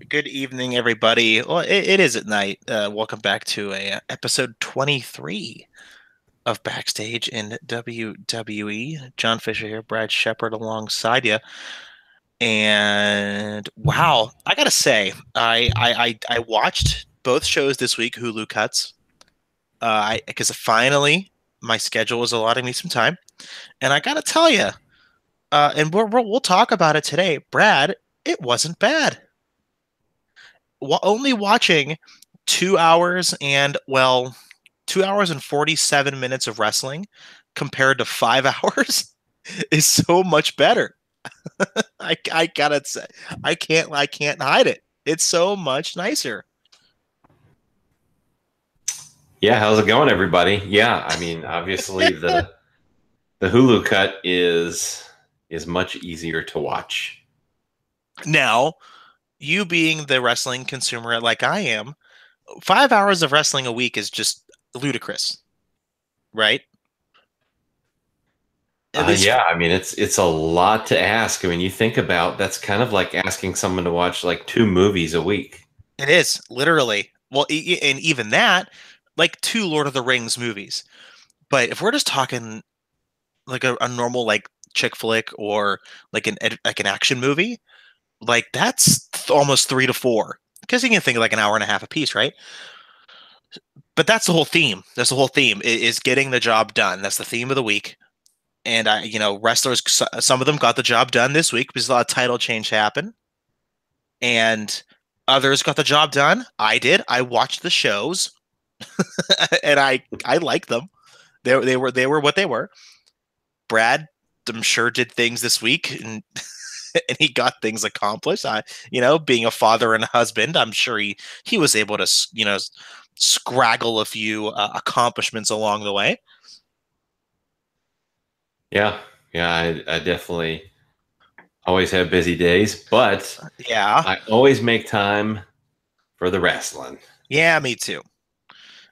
Good evening, everybody. Well, it is at night. Welcome back to episode 23 of Backstage in WWE. John Fisher here, Brad Shepard alongside you. And wow, I gotta say, I watched both shows this week, Hulu cuts. I because finally my schedule was allotting me some time, and I gotta tell you, and we'll talk about it today, Brad. It wasn't bad. Only watching 2 hours and 2 hours and 47 minutes of wrestling compared to 5 hours is so much better. I gotta say, I can't hide it. It's so much nicer. Yeah, how's it going, everybody? Yeah, I mean, obviously the Hulu cut is much easier to watch. Now, you being the wrestling consumer like I am, 5 hours of wrestling a week is just ludicrous, right? At least Yeah, I mean, it's a lot to ask. I mean, you think about that's kind of like asking someone to watch like two movies a week. it is literally. Well, and even that, like two Lord of the Rings movies. But if we're just talking like a normal like chick flick or like an action movie, like that's almost 3 to 4 because you can think of like an hour and a half a piece, right? But that's the whole theme. That's the whole theme is getting the job done. That's the theme of the week. And wrestlers, some of them got the job done this week because a lot of title change happened, and others got the job done. I did. I watched the shows, and I like them. They were what they were. Brad, I'm sure, did things this week, and and he got things accomplished. Being a father and a husband, I'm sure he was able to scraggle a few accomplishments along the way. Yeah, yeah, I definitely always have busy days, but Yeah, I always make time for the wrestling. yeah, me too.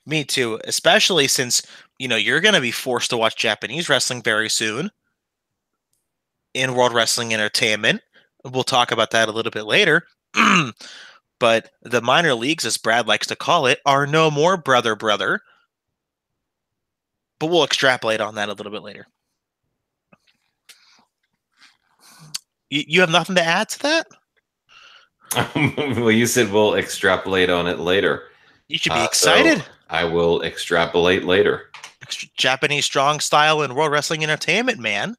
Me too. Especially since you're going to be forced to watch Japanese wrestling very soon in World Wrestling Entertainment. We'll talk about that a little bit later. But the minor leagues, as Brad likes to call it, are no more brother brother. But we'll extrapolate on that a little bit later. You have nothing to add to that? Well, you said we'll extrapolate on it later. You should be So excited. I will extrapolate later. Japanese strong style in World Wrestling Entertainment, man.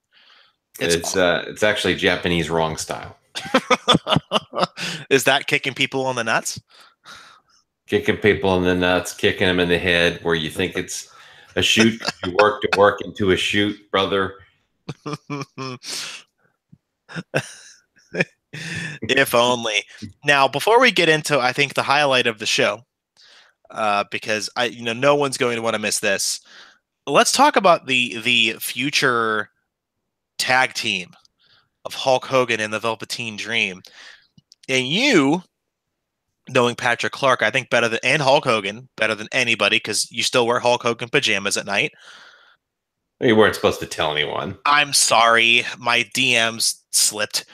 It's It's actually Japanese wrong style. Is that kicking people on the nuts? Kicking people in the nuts, kicking them in the head where you think it's a shoot. You work to work into a shoot, brother. If only. Now, before we get into, I think the highlight of the show, because no one's going to want to miss this. Let's talk about the future tag team of Hulk Hogan and the Velveteen Dream. And you, knowing Patrick Clark, I think and Hulk Hogan better than anybody because you still wear Hulk Hogan pajamas at night. You weren't supposed to tell anyone. I'm sorry, my DMs slipped.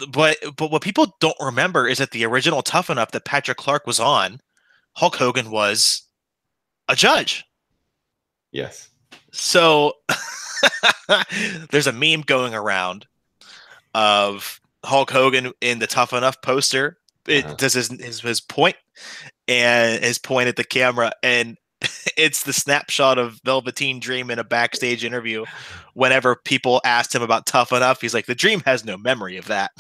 But what people don't remember is that the original Tough Enough that Patrick Clark was on, Hulk Hogan was a judge. Yes. So there's a meme going around of Hulk Hogan in the Tough Enough poster. It does his point and his point at the camera, and it's the snapshot of Velveteen Dream in a backstage interview. Whenever people asked him about Tough Enough, he's like, "The Dream has no memory of that."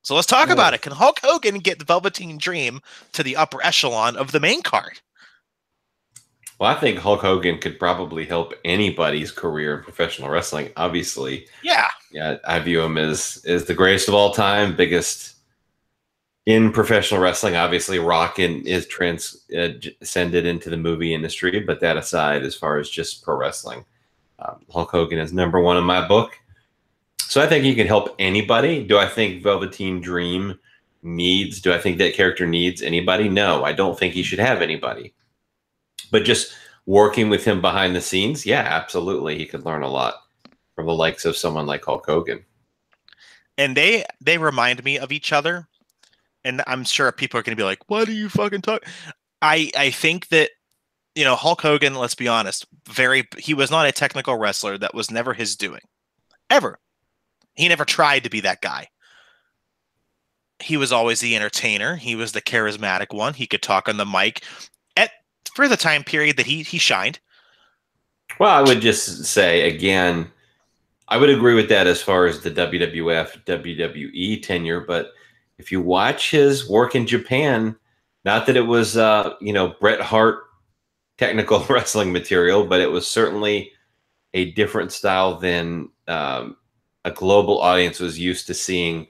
So let's talk about it. Can Hulk Hogan get the Velveteen Dream to the upper echelon of the main card? Well, I think Hulk Hogan could probably help anybody's career in professional wrestling. Obviously, Yeah. I view him as the greatest of all time, biggest in professional wrestling. Obviously, Rock is transcended into the movie industry, but that aside, as far as just pro wrestling, Hulk Hogan is number one in my book. So I think he can help anybody. Do I think Velveteen Dream do I think that character needs anybody? No, I don't think he should have anybody. But just working with him behind the scenes, yeah, absolutely, he could learn a lot. from the likes of someone like Hulk Hogan. And they remind me of each other. And I'm sure people are going to be like, "What are you fucking talking?" I think that, you know, Hulk Hogan, let's be honest, he was not a technical wrestler. That was never his doing. Ever. He never tried to be that guy. He was always the entertainer. He was the charismatic one. He could talk on the mic at for the time period that he shined. Well, I would just say again, I would agree with that as far as the WWF, WWE tenure. But if you watch his work in Japan, not that it was, Bret Hart technical wrestling material, but it was certainly a different style than a global audience was used to seeing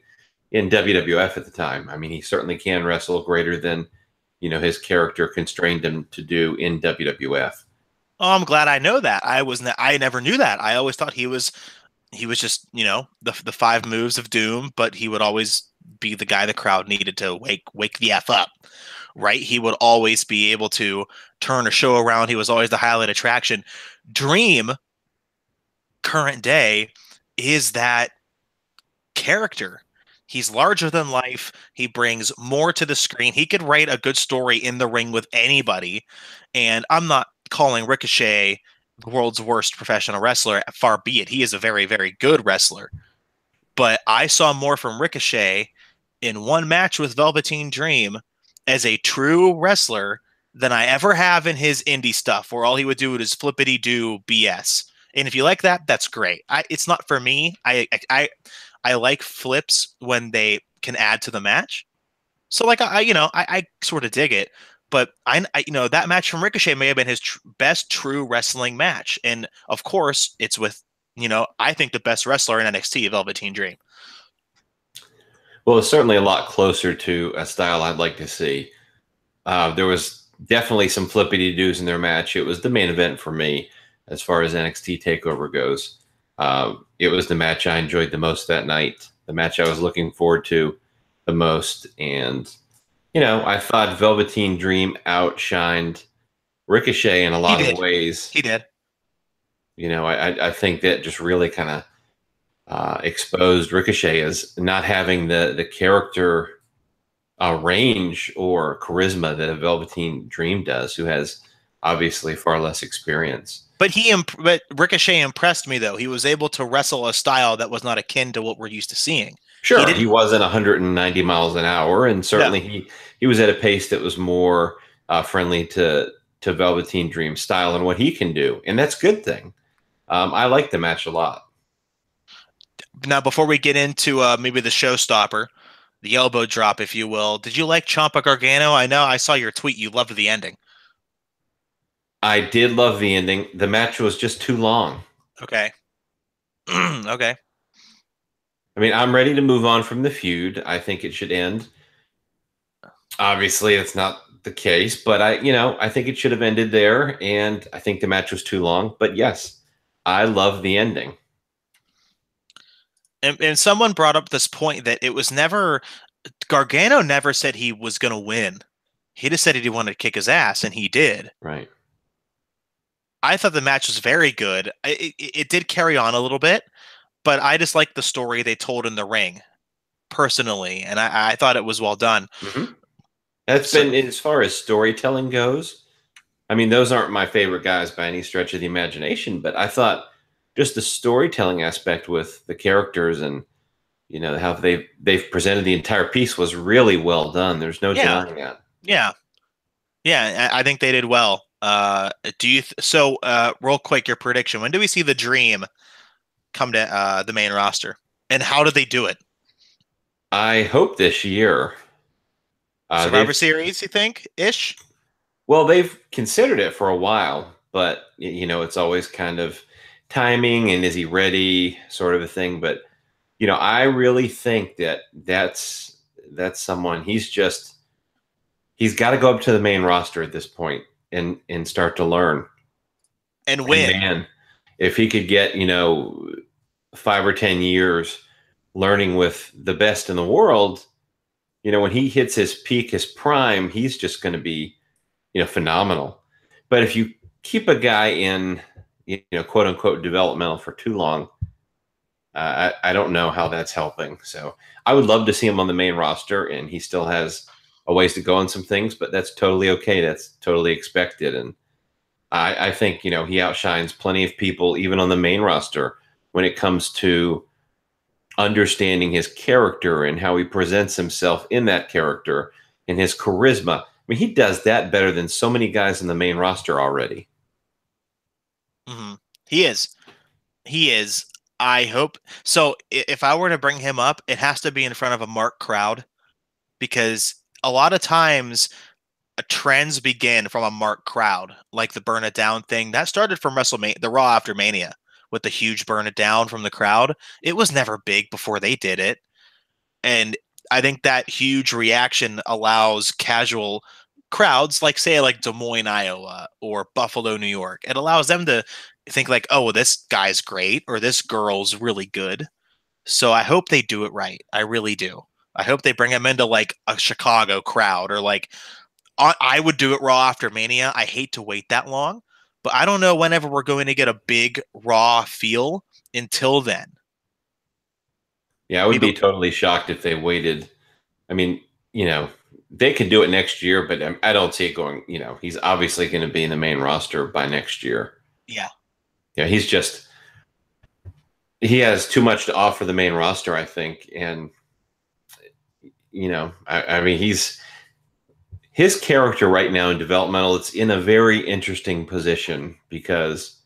in WWF at the time. I mean, he certainly can wrestle greater than, his character constrained him to do in WWF. Oh, I'm glad I know that. I never knew that. I always thought he was just, the five moves of doom, but he would always be the guy the crowd needed to wake the F up. Right? He would always be able to turn a show around. He was always the highlight attraction. Dream, current day, is that character. He's larger than life. He brings more to the screen. He could write a good story in the ring with anybody. And I'm not calling Ricochet the world's worst professional wrestler. Far be it. He is a very, very good wrestler. But I saw more from Ricochet in one match with Velveteen Dream as a true wrestler than I ever have in his indie stuff, where all he would do is flippity do BS. And if you like that, that's great. It's not for me. I like flips when they can add to the match. So like I sort of dig it. But that match from Ricochet may have been his best true wrestling match, and of course it's with I think the best wrestler in NXT, Velveteen Dream. Well, it's certainly a lot closer to a style I'd like to see. There was definitely some flippity doos in their match. It was the main event for me as far as NXT TakeOver goes. It was the match I enjoyed the most that night, the match I was looking forward to the most. And, I thought Velveteen Dream outshined Ricochet in a lot of ways. He did. I think that just really kind of exposed Ricochet as not having the character range or charisma that a Velveteen Dream does, who has obviously far less experience. But Ricochet impressed me, though. He was able to wrestle a style that was not akin to what we're used to seeing. Sure, he wasn't 190 miles an hour, and certainly he was at a pace that was more friendly to Velveteen Dream style and what he can do, and that's a good thing. I like the match a lot. Now, before we get into maybe the showstopper, the elbow drop, if you will, did you like Ciampa Gargano? I know I saw your tweet. You loved the ending. I did love the ending. The match was just too long. Okay. Okay. I mean, I'm ready to move on from the feud. I think it should end. Obviously, it's not the case, but I think it should have ended there, and I think the match was too long. But yes, I love the ending. And someone brought up this point that it was never Gargano never said he was going to win. He just said he wanted to kick his ass, and he did. Right. I thought the match was very good. It did carry on a little bit, but I just liked the story they told in the ring, personally, and I thought it was well done. Mm-hmm. That's been, as far as storytelling goes, I mean, those aren't my favorite guys by any stretch of the imagination, but I thought just the storytelling aspect with the characters and how they've presented the entire piece was really well done. There's no denying that. Yeah, I think they did well. Real quick, your prediction: when do we see the Dream come to the main roster, and how do they do it? I hope this year. Survivor Series, you think, ish? Well, they've considered it for a while, but it's always kind of timing and is he ready, sort of a thing. But I really think that's someone he's got to go up to the main roster at this point and start to learn and win. And man, if he could get 5 or 10 years learning with the best in the world, when he hits his peak, his prime, he's just going to be phenomenal. But if you keep a guy in quote unquote developmental for too long, I don't know how that's helping. So I would love to see him on the main roster, and he still has a ways to go on some things, but that's totally okay. That's totally expected. And I think, he outshines plenty of people, even on the main roster, when it comes to understanding his character and how he presents himself in that character and his charisma. I mean, he does that better than so many guys in the main roster already. Mm-hmm. He is. He is. I hope so. If I were to bring him up, it has to be in front of a marked crowd because a lot of times trends begin from a marked crowd, like the burn it down thing. That started from WrestleMania, the Raw after Mania, with the huge burn it down from the crowd. It was never big before they did it. And I think that huge reaction allows casual crowds, like say like Des Moines, Iowa, or Buffalo, New York. It allows them to think like, oh, well, this guy's great or this girl's really good. So I hope they do it right. I really do. I hope they bring him into like a Chicago crowd or like I would do it Raw after Mania. I hate to wait that long, but I don't know whenever we're going to get a big Raw feel until then. Yeah, I would Maybe, be totally shocked if they waited. I mean, they could do it next year, but I don't see it going. He's obviously going to be in the main roster by next year. yeah. Yeah, he has too much to offer the main roster, I think. And, I mean, his character right now in developmental, it's in a very interesting position because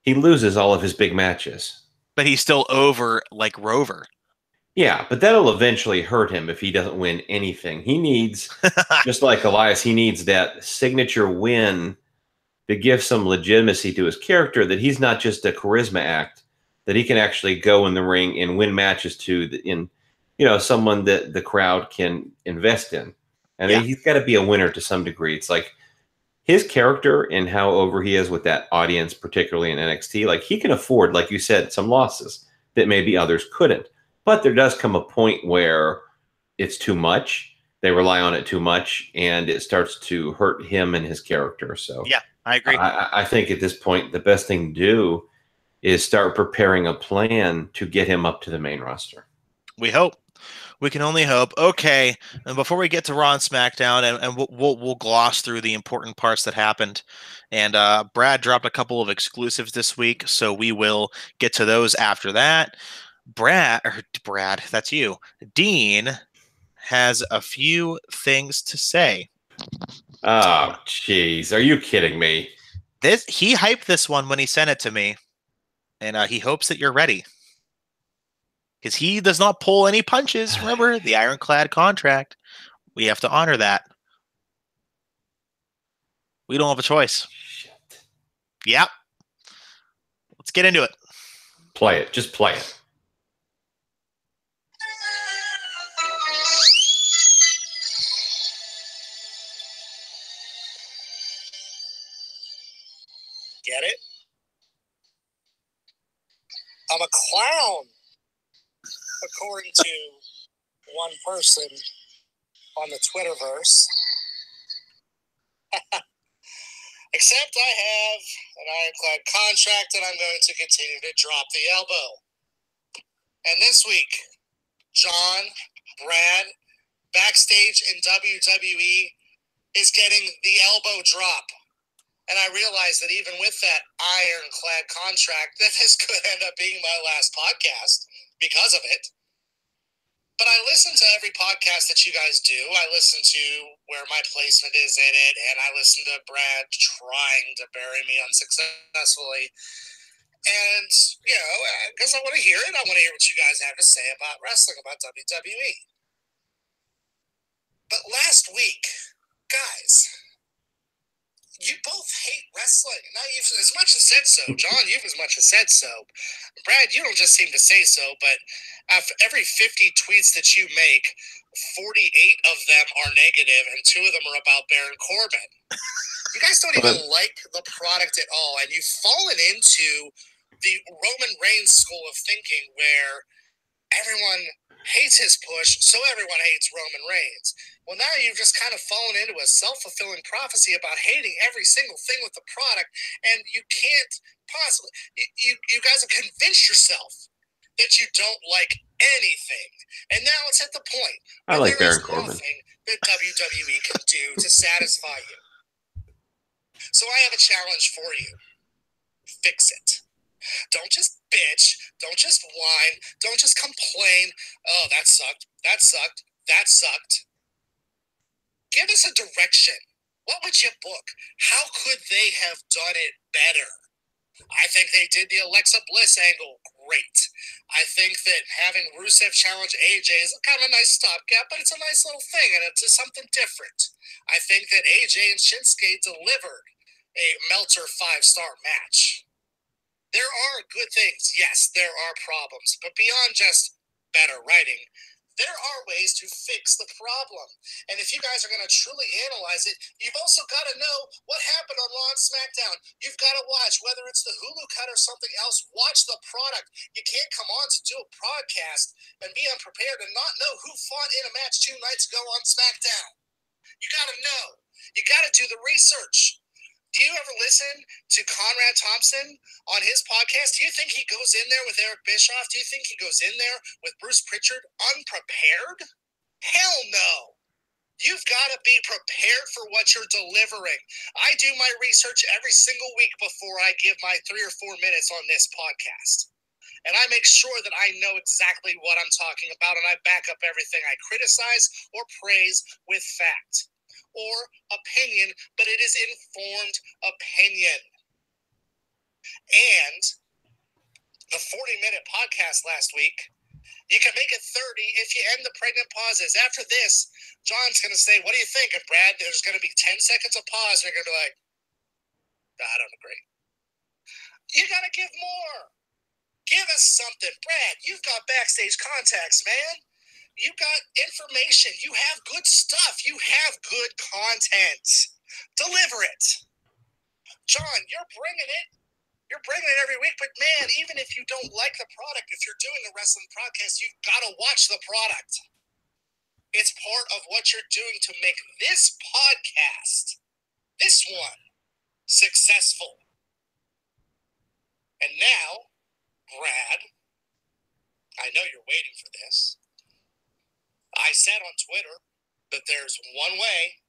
he loses all of his big matches. But he's still over like Rover. Yeah, but that'll eventually hurt him if he doesn't win anything. He needs, just like Elias, he needs that signature win to give some legitimacy to his character, that he's not just a charisma act, that he can actually go in the ring and win matches someone that the crowd can invest in. And Yeah. he's got to be a winner to some degree. It's like his character and how over he is with that audience, particularly in NXT, like he can afford, like you said, some losses that maybe others couldn't. But there does come a point where it's too much. They rely on it too much, and it starts to hurt him and his character. So Yeah, I agree. I think at this point, the best thing to do is start preparing a plan to get him up to the main roster. We hope. We can only hope. Okay, and before we get to Raw and SmackDown, and we'll gloss through the important parts that happened. And Brad dropped a couple of exclusives this week, so we will get to those after that. Brad, that's you. Dean has a few things to say. Oh, jeez. Are you kidding me? He hyped this one when he sent it to me, and he hopes that you're ready. Because he does not pull any punches. Remember, the ironclad contract. We have to honor that. We don't have a choice. Shit. Yep. Let's get into it. Play it. Just play it. Get it? I'm a clown, according to one person on the Twitterverse. Except I have an ironclad contract and I'm going to continue to drop the elbow. And this week, Jon, Brad, Backstage in WWE is getting the elbow drop. And I realize that even with that ironclad contract, that this could end up being my last podcast because of it. But I listen to every podcast that you guys do. I listen to where my placement is in it, and I listen to Brad trying to bury me unsuccessfully. And, because I want to hear it. I want to hear what you guys have to say about wrestling, about WWE. But last week, guys, you both hate wrestling. Now, you've as much as said so. Jon, you've as much as said so. Brad, you don't just seem to say so, but after every 50 tweets that you make, 48 of them are negative, and 2 of them are about Baron Corbin. You guys don't even like the product at all, and you've fallen into the Roman Reigns school of thinking where everyone hates his push, so everyone hates Roman Reigns. Well, now you've just kind of fallen into a self-fulfilling prophecy about hating every single thing with the product, and you can't possibly. You guys have convinced yourself that you don't like anything. And now it's at the point I where like there Baron is Corbin. nothing that WWE can do to satisfy you. So I have a challenge for you. Fix it. Don't just bitch. Don't just whine. Don't just complain. Oh, that sucked. That sucked. That sucked. Give us a direction. What would you book? How could they have done it better? I think they did the Alexa Bliss angle great. I think that having Rusev challenge AJ is kind of a nice stopgap, but it's a nice little thing, and it's just something different. I think that AJ and Shinsuke delivered a Meltzer 5-star match. There are good things. Yes, there are problems, but beyond just better writing, there are ways to fix the problem. And if you guys are going to truly analyze it, you've also got to know what happened on Raw and SmackDown. You've got to watch, whether it's the Hulu cut or something else, watch the product. You can't come on to do a podcast and be unprepared and not know who fought in a match 2 nights ago on SmackDown. You got to know. You got to do the research. Do you ever listen to Conrad Thompson on his podcast? Do you think he goes in there with Eric Bischoff? Do you think he goes in there with Bruce Pritchard unprepared? Hell no. You've got to be prepared for what you're delivering. I do my research every single week before I give my 3 or 4 minutes on this podcast. And I make sure that I know exactly what I'm talking about, and I back up everything I criticize or praise with fact or opinion, but it is informed opinion. And the 40-minute podcast last week, you can make it 30 if you end the pregnant pauses. After this, John's going to say, what do you think? And Brad, there's going to be 10 seconds of pause, and you're going to be like, I don't agree. You got to give more. Give us something. Brad, you've got backstage contacts, man. You got information. You have good stuff. You have good content. Deliver it. John, you're bringing it. You're bringing it every week. But, man, even if you don't like the product, if you're doing a wrestling podcast, you've got to watch the product. It's part of what you're doing to make this podcast, this one, successful. And now, Brad, I know you're waiting for this. I said on Twitter that there's one way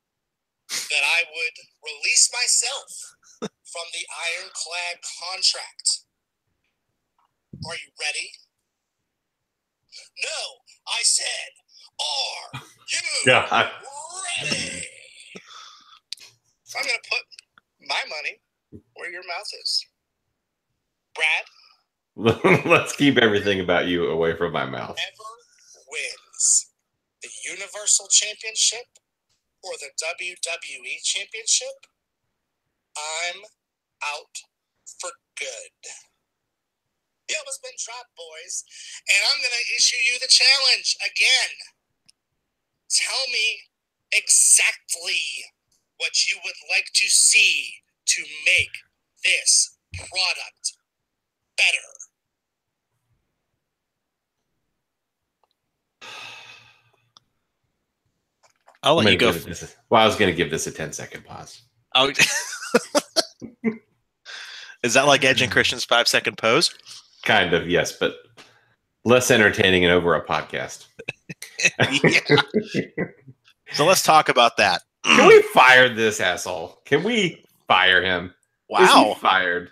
that I would release myself from the ironclad contract. Are you ready? No, I said, are you ready? So I'm going to put my money where your mouth is. Brad? Let's keep everything about you away from my mouth. Whoever wins the Universal Championship or the WWE Championship, I'm out for good. The elbow's been dropped, boys, and I'm going to issue you the challenge again. Tell me exactly what you would like to see to make this product better. I'll let you go. Well, I was going to give this a 10-second pause. Oh, is that like Edge and Christian's 5-second pose? Kind of, yes, but less entertaining and over a podcast. So let's talk about that. Can we fire this asshole? Can we fire him? Wow. Is he fired?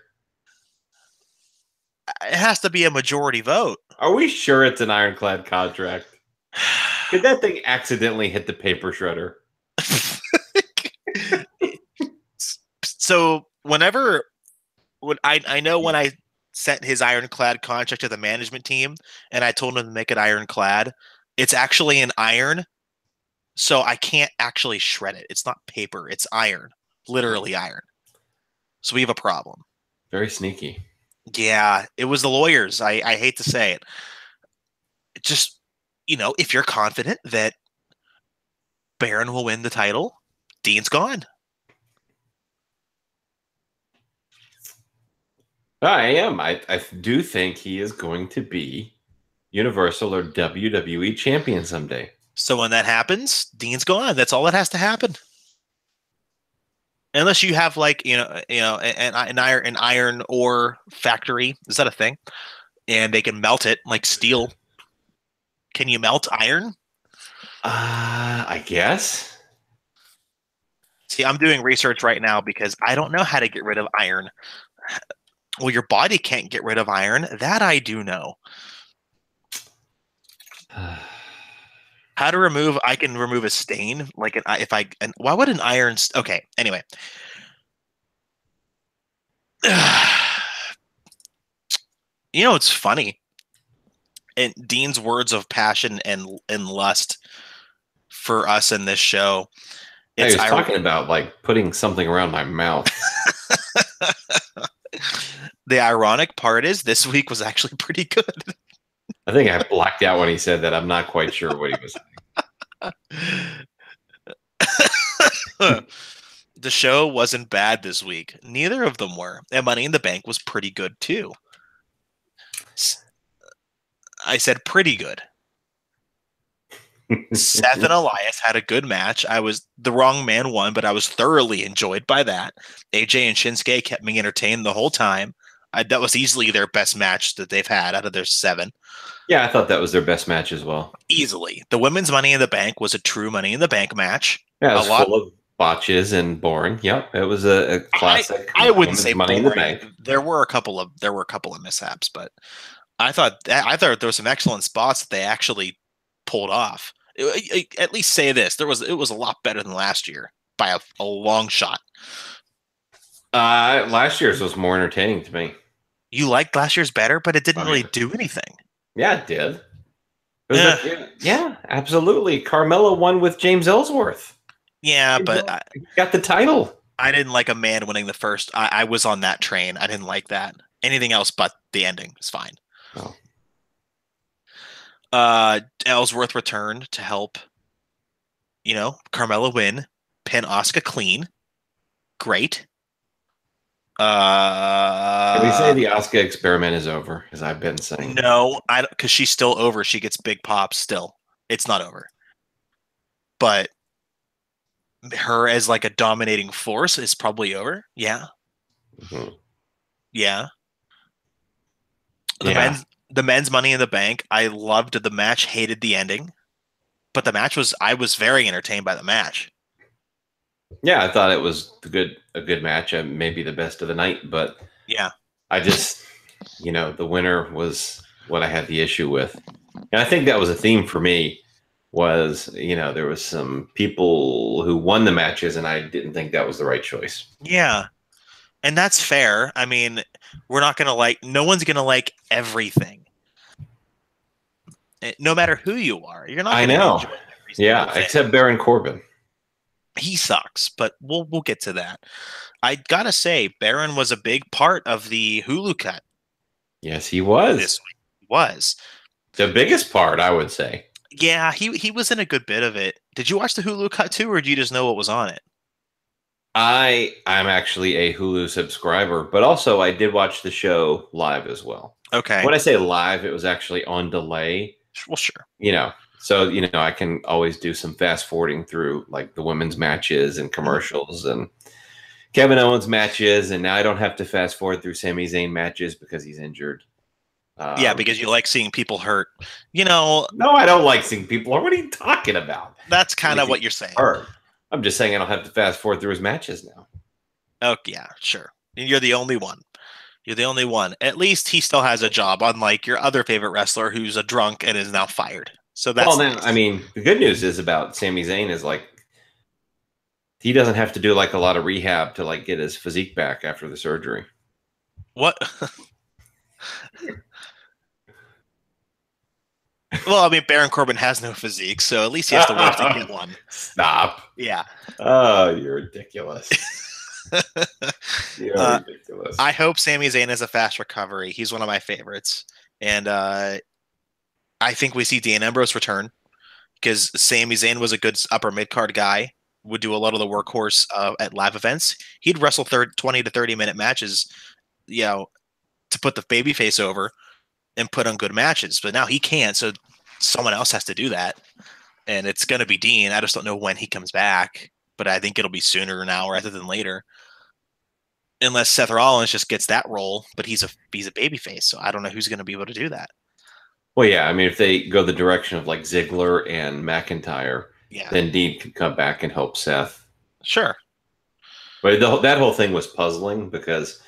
It has to be a majority vote. Are we sure it's an ironclad contract? Did that thing accidentally hit the paper shredder? So when I know when I sent his ironclad contract to the management team and I told him to make it ironclad, it's actually an iron. So I can't actually shred it. It's not paper. It's iron. Literally iron. So we have a problem. Very sneaky. Yeah, it was the lawyers. I hate to say it. It just, if you're confident that Baron will win the title, Dean's gone. I am. I do think he is going to be Universal or WWE champion someday. So when that happens, Dean's gone. That's all that has to happen. Unless you have an iron ore factory. Is that a thing? and they can melt it like steel. Can you melt iron? I guess. See, I'm doing research right now because I don't know how to get rid of iron. Well, your body can't get rid of iron. That I do know. How to remove? I can remove a stain. Like if I. And why would an iron? Okay. Anyway. You know, it's funny. And Dean's words of passion and lust for us in this show. He was talking about like putting something around my mouth. The ironic part is this week was actually pretty good. I think I blacked out when he said that. I'm not quite sure what he was saying. The show wasn't bad this week. Neither of them were. And Money in the Bank was pretty good too. I said pretty good. Seth and Elias had a good match. The wrong man won, but I was thoroughly enjoyed by that. AJ and Shinsuke kept me entertained the whole time. That was easily their best match that they've had out of their 7. Yeah, I thought that was their best match as well. Easily. The women's Money in the Bank was a true Money in the Bank match. Yeah, it was full of botches and boring. Yep, it was a classic. I wouldn't say Money in the Bank. There were a couple of mishaps, but I thought there were some excellent spots that they actually pulled off. At least say this: it was a lot better than last year by a long shot. Last year's was more entertaining to me. You liked last year's better, but it didn't really do anything. Yeah, it did. Yeah, absolutely. Carmella won with James Ellsworth. Yeah, but he got the title. I didn't like a man winning the first. I was on that train. I didn't like that. Anything else but the ending is fine. Oh. Ellsworth returned to help, Carmella win, pin Asuka clean. Great. Can we say the Asuka experiment is over? As I've been saying. No, because she's still over. She gets big pops still. It's not over. But her as like a dominating force is probably over. Yeah. Mm-hmm. Yeah. The men's Money in the Bank. I loved the match, hated the ending. But I was very entertained by the match. Yeah, I thought it was a good match, maybe the best of the night, but yeah. I just, the winner was what I had the issue with. And I think that was a theme for me was, there was some people who won the matches and I didn't think that was the right choice. Yeah. And that's fair. I mean, we're not going to no one's going to like everything. No matter who you are. You're not going to enjoy every single thing. Except Baron Corbin. He sucks, but we'll get to that. I got to say, Baron was a big part of the Hulu cut. Yes, he was. This week. He was. The biggest part, I would say. Yeah, he was in a good bit of it. Did you watch the Hulu cut too, or do you just know what was on it? I'm actually a Hulu subscriber, but also I did watch the show live as well. Okay. When I say live, it was actually on delay. Well, sure. So, I can always do some fast forwarding through like the women's matches and commercials and Kevin Owens matches. And now I don't have to fast forward through Sami Zayn matches because he's injured. Yeah, because you like seeing people hurt. No, I don't like seeing people hurt. What are you talking about? That's kind of what you're saying. Hurt. I'm just saying I don't have to fast forward through his matches now. Oh, yeah, sure. You're the only one. You're the only one. At least he still has a job, unlike your other favorite wrestler who's a drunk and is now fired. So that's nice. I mean, the good news is about Sami Zayn is like he doesn't have to do like a lot of rehab to like get his physique back after the surgery. What? Well, I mean, Baron Corbin has no physique, so at least he has to work to get one. Stop. Yeah. Oh, you're ridiculous. You're ridiculous. I hope Sami Zayn has a fast recovery. He's one of my favorites. And I think we see Dean Ambrose return because Sami Zayn was a good upper mid-card guy, would do a lot of the workhorse at live events. He'd wrestle 20 to 30-minute matches, to put the babyface over and put on good matches. But now he can't, so someone else has to do that. And it's going to be Dean. I just don't know when he comes back, but I think it'll be sooner now rather than later. unless Seth Rollins just gets that role, but he's a babyface, so I don't know who's going to be able to do that. Well, yeah, I mean, if they go the direction of like Ziggler and McIntyre, Yeah, then Dean can come back and help Seth. sure. But that whole thing was puzzling because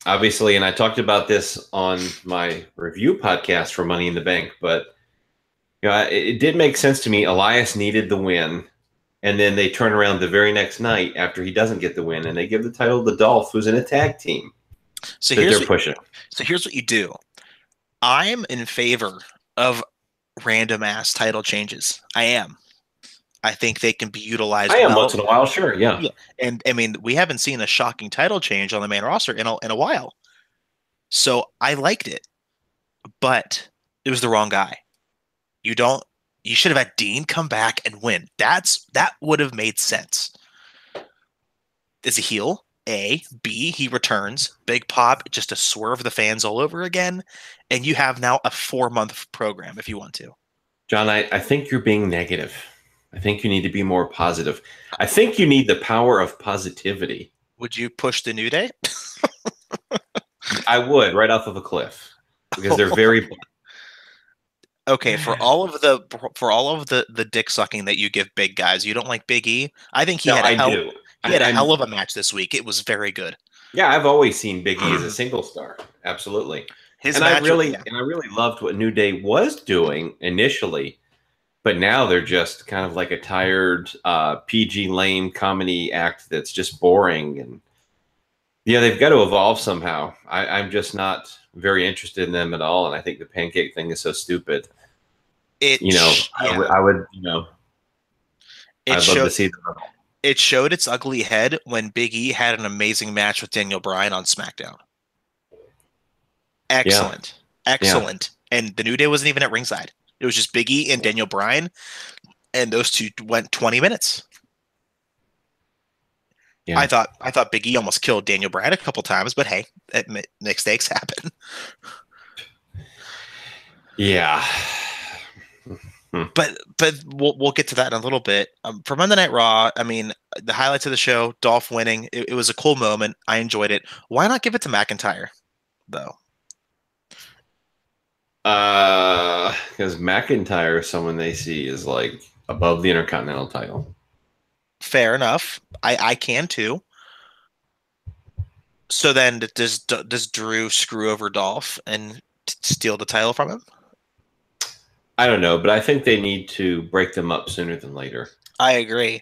obviously, and I talked about this on my review podcast for Money in the Bank, but it did make sense to me. Elias needed the win, and then they turn around the very next night after he doesn't get the win, and they give the title to Dolph, who's in a tag team So that they're pushing. So here's what you do. I'm in favor of random ass title changes. I am. I think they can be utilized. I am once in a while, sure, yeah. And I mean, we haven't seen a shocking title change on the main roster in a while, so I liked it, but it was the wrong guy. You should have had Dean come back and win. That would have made sense. Is a heel. A. B. He returns. Big pop, just to swerve the fans all over again. And you have now a 4-month program if you want to. John, I think you're being negative. I think you need to be more positive. I think you need the power of positivity. Would you push the New Day? I would, right off of a cliff. Because they're very... Okay, for all of the dick sucking that you give big guys, you don't like Big E? I think he had a hell of a match this week. It was very good. Yeah, I've always seen Big E as a single star. Absolutely. I really loved what New Day was doing initially, but now they're just kind of like a tired PG lame comedy act that's just boring, and they've got to evolve somehow. I'm just not very interested in them at all, and I think the pancake thing is so stupid. I would I'd love to see them. It showed its ugly head when Big E had an amazing match with Daniel Bryan on SmackDown. Excellent. And the New Day wasn't even at ringside. It was just Big E and Daniel Bryan, and those two went 20 minutes. Yeah. I thought Big E almost killed Daniel Bryan a couple times, but hey, mistakes happen. Yeah. But we'll get to that in a little bit. For Monday Night Raw, I mean, the highlights of the show, Dolph winning, it was a cool moment. I enjoyed it. Why not give it to McIntyre, though? Because McIntyre is someone they see is like above the Intercontinental title. Fair enough. I can too. So then, does Drew screw over Dolph and steal the title from him? I don't know, but I think they need to break them up sooner than later. I agree.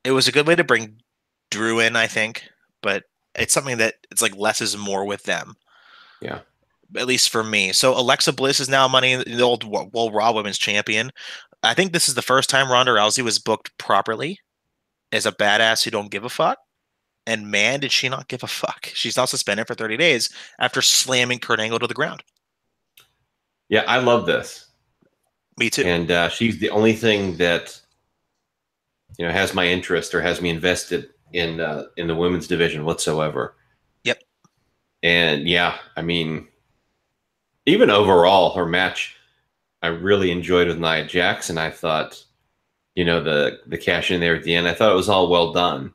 It was a good way to bring Drew in, I think, but it's something that it's like less is more with them. Yeah. At least for me. So Alexa Bliss is now the old Raw Women's Champion. I think this is the first time Ronda Rousey was booked properly as a badass who don't give a fuck. And man, did she not give a fuck. She's now suspended for 30 days after slamming Kurt Angle to the ground. Yeah, I love this. Me too. And she's the only thing that has my interest or has me invested in the women's division whatsoever. Yep. And yeah, I mean, even overall, her match I really enjoyed with Nia Jax, and I thought, the cash in there at the end, I thought it was all well done.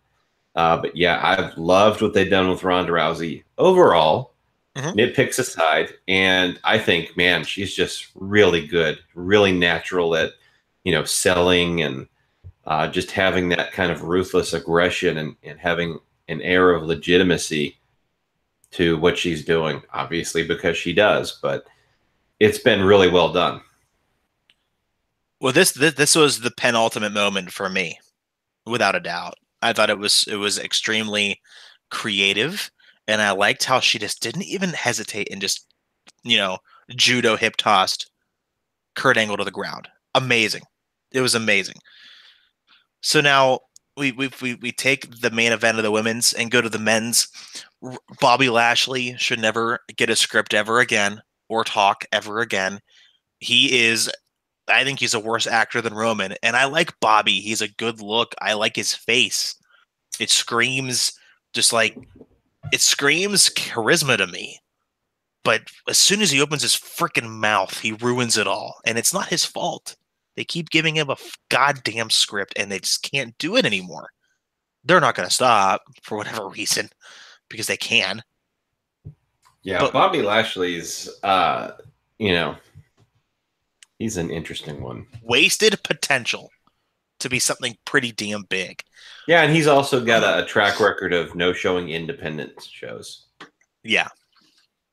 But yeah, I've loved what they've done with Ronda Rousey overall. Nitpicks aside, and I think, man, she's just really good, really natural at, selling and just having that kind of ruthless aggression and having an air of legitimacy to what she's doing, obviously because she does, but it's been really well done. Well, this was the penultimate moment for me, without a doubt. I thought it was extremely creative. And I liked how she just didn't even hesitate and just, judo hip tossed Kurt Angle to the ground. Amazing. It was amazing. So now we take the main event of the women's and go to the men's. Bobby Lashley should never get a script ever again or talk ever again. I think he's a worse actor than Roman. And I like Bobby. He's a good look. I like his face. It screams charisma to me, but as soon as he opens his freaking mouth, he ruins it all. And it's not his fault. They keep giving him a goddamn script and they just can't do it anymore. They're not going to stop for whatever reason, because they can. Yeah, But Bobby Lashley's, he's an interesting one. wasted potential to be something pretty damn big. Yeah, and he's also got a track record of no showing independent shows. Yeah.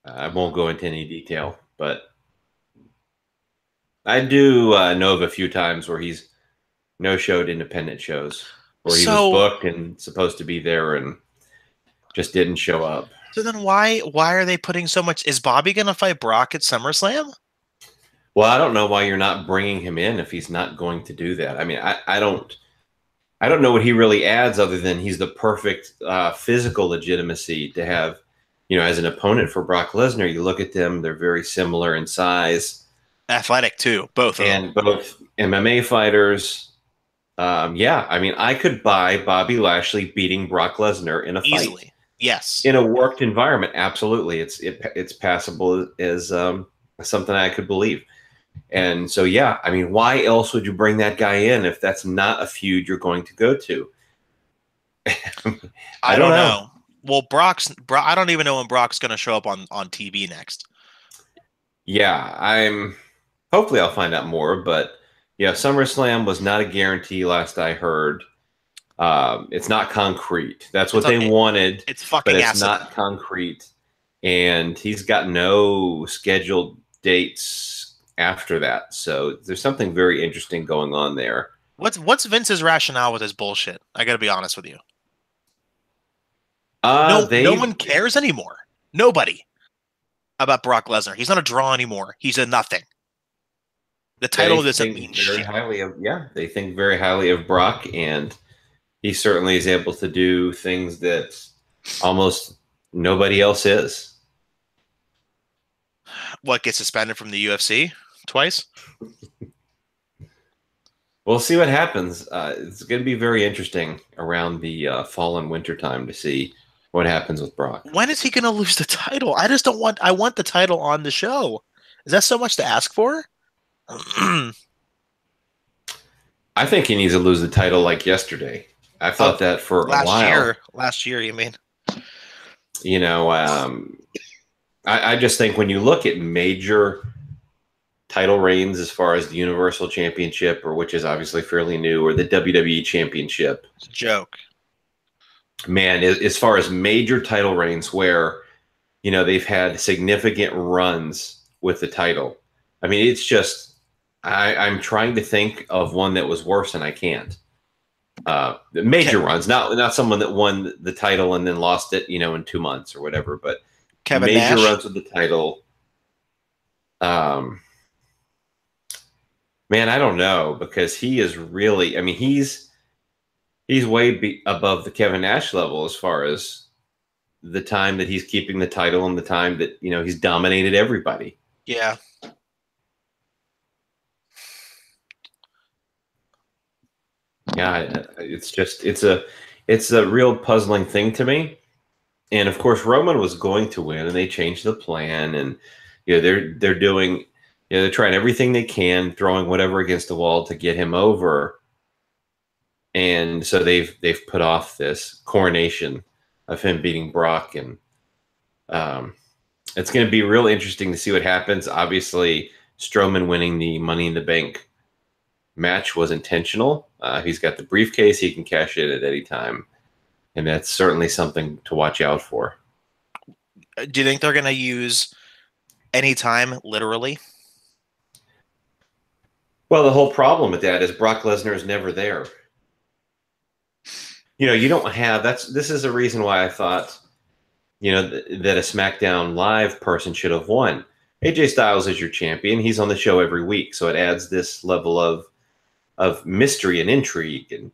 I won't go into any detail, but I do know of a few times where he's no-showed independent shows, where he was booked and supposed to be there and just didn't show up. So then why are they putting so much? Is Bobby going to fight Brock at SummerSlam? Well, I don't know why you're not bringing him in if he's not going to do that. I mean, I don't know what he really adds other than he's the perfect physical legitimacy to have, as an opponent for Brock Lesnar. You look at them; they're very similar in size, athletic too, both of them. Both MMA fighters. Yeah, I mean, I could buy Bobby Lashley beating Brock Lesnar in a fight. Easily. Yes. In a worked environment, absolutely. It's passable as something I could believe. And so, yeah, I mean, why else would you bring that guy in if that's not a feud you're going to go to? I don't know. Well, I don't even know when Brock's going to show up on TV next. Yeah, hopefully I'll find out more, but yeah, SummerSlam was not a guarantee last I heard. It's not concrete. That's what they wanted. It's fucking but it's acid. Not concrete. And he's got no scheduled dates after that. So there's something very interesting going on there. What's Vince's rationale with this bullshit? I got to be honest with you. No one cares anymore. Nobody about Brock Lesnar. He's not a draw anymore. He's a nothing. The title doesn't mean shit. They think very highly of Brock, and he certainly is able to do things that almost nobody else is. What, get suspended from the UFC twice? We'll see what happens. It's going to be very interesting around the fall and winter time to see what happens with Brock. When is he going to lose the title? I want the title on the show. Is that so much to ask for? I think he needs to lose the title like yesterday. I thought that for a while. Last year, you mean? I just think when you look at major title reigns as far as the Universal Championship, or which is obviously fairly new, or the WWE Championship. It's a joke. Man, as far as major title reigns where, they've had significant runs with the title. I mean, it's just, I'm trying to think of one that was worse and I can't. Major runs, not someone that won the title and then lost it, in 2 months or whatever, but Kevin major Nash? Runs with the title. Man, I don't know, because he is really, I mean, he's way above the Kevin Nash level as far as the time that he's keeping the title and the time that, he's dominated everybody. Yeah. Yeah, it's a real puzzling thing to me. And of course, Roman was going to win, and they changed the plan, and they're doing, they're trying everything they can, throwing whatever against the wall to get him over. And so they've put off this coronation of him beating Brock, and it's going to be real interesting to see what happens. Obviously, Strowman winning the Money in the Bank match was intentional. He's got the briefcase; he can cash in at any time, and that's certainly something to watch out for. Do you think they're going to use anytime literally? Well, the whole problem with that is Brock Lesnar is never there. You don't have this is a reason why I thought, that a SmackDown Live person should have won. AJ Styles is your champion. He's on the show every week, so it adds this level of mystery and intrigue. And,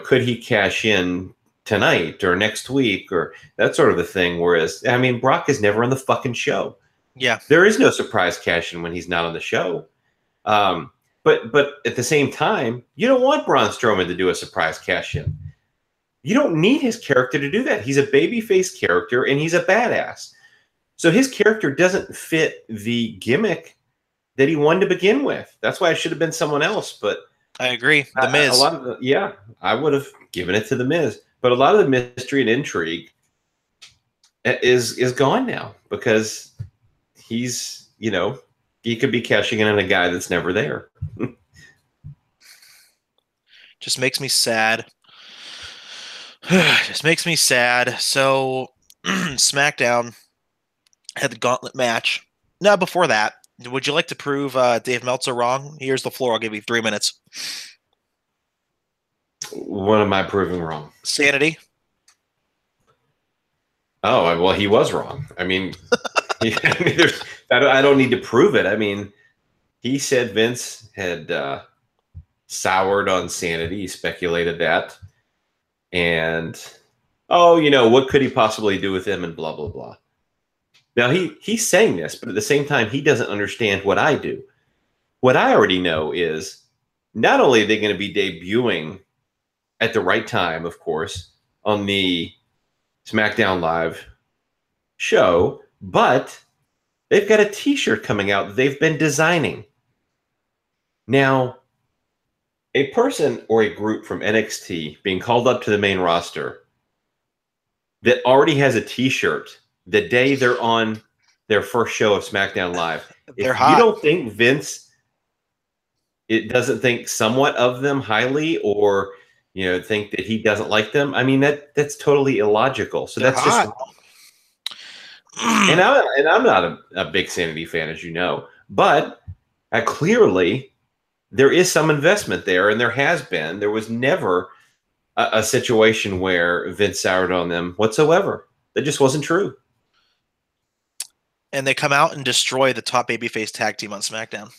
could he cash in tonight or next week or that sort of a thing? Whereas, I mean, Brock is never on the fucking show. Yeah. There is no surprise cash in when he's not on the show. But at the same time, you don't want Braun Strowman to do a surprise cash in. You don't need his character to do that. He's a babyface character, and he's a badass. So his character doesn't fit the gimmick that he won to begin with. That's why it should have been someone else. But I agree. The Miz. I would have given it to The Miz. But a lot of the mystery and intrigue is gone now because he's, he could be cashing in on a guy that's never there. Just makes me sad. Just makes me sad. So, SmackDown had the Gauntlet match. Now, before that, would you like to prove Dave Meltzer wrong? Here's the floor. I'll give you 3 minutes. What am I proving wrong? Sanity. Oh, well, he was wrong. I mean, I don't need to prove it. I mean, he said Vince had soured on Sanity. He speculated that. And, what could he possibly do with him and blah, blah, blah. Now, he's saying this, but at the same time, he doesn't understand what I do. What I already know is not only are they going to be debuting at the right time, of course, on the SmackDown Live show, but they've got a T-shirt coming out that they've been designing. Now, a person or a group from NXT being called up to the main roster that already has a T-shirt the day they're on their first show of SmackDown Live. They're if hot. You don't think Vince doesn't think somewhat of them highly, or think that he doesn't like them? I mean, that's totally illogical. So They're that's hot. just wrong. And I'm not a big Sanity fan, as you know, but clearly there is some investment there, and there has been. There was never a situation where Vince soured on them whatsoever. That just wasn't true. And they come out and destroy the top babyface tag team on SmackDown.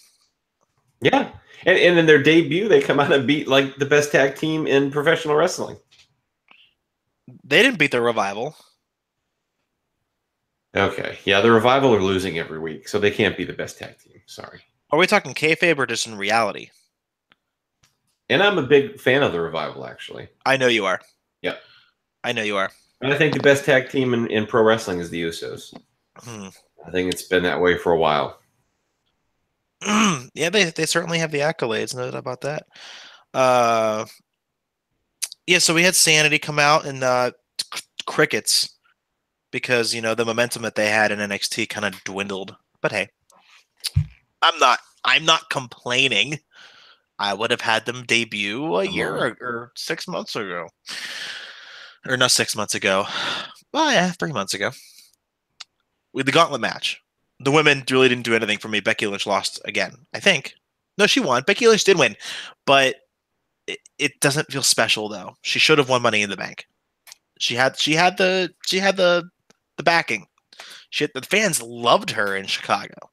Yeah. And in their debut, they come out and beat like the best tag team in professional wrestling. They didn't beat the Revival. Okay. Yeah, the Revival are losing every week, so they can't be the best tag team. Sorry. Are we talking kayfabe or just in reality? And I'm a big fan of the Revival, actually. I know you are. Yeah. I know you are. And I think the best tag team in pro wrestling is the Usos. I think it's been that way for a while. Yeah, they certainly have the accolades, no doubt about that. Yeah, so we had Sanity come out and crickets because the momentum that they had in NXT kind of dwindled. But hey, I'm not complaining. I would have had them debut a year or 6 months ago. Or not 6 months ago. Well, yeah, 3 months ago. With the Gauntlet match. The women really didn't do anything for me. Becky Lynch lost again, I think. No, she won. Becky Lynch did win. But it doesn't feel special, though. She should have won Money in the Bank. She had the backing. The fans loved her in Chicago.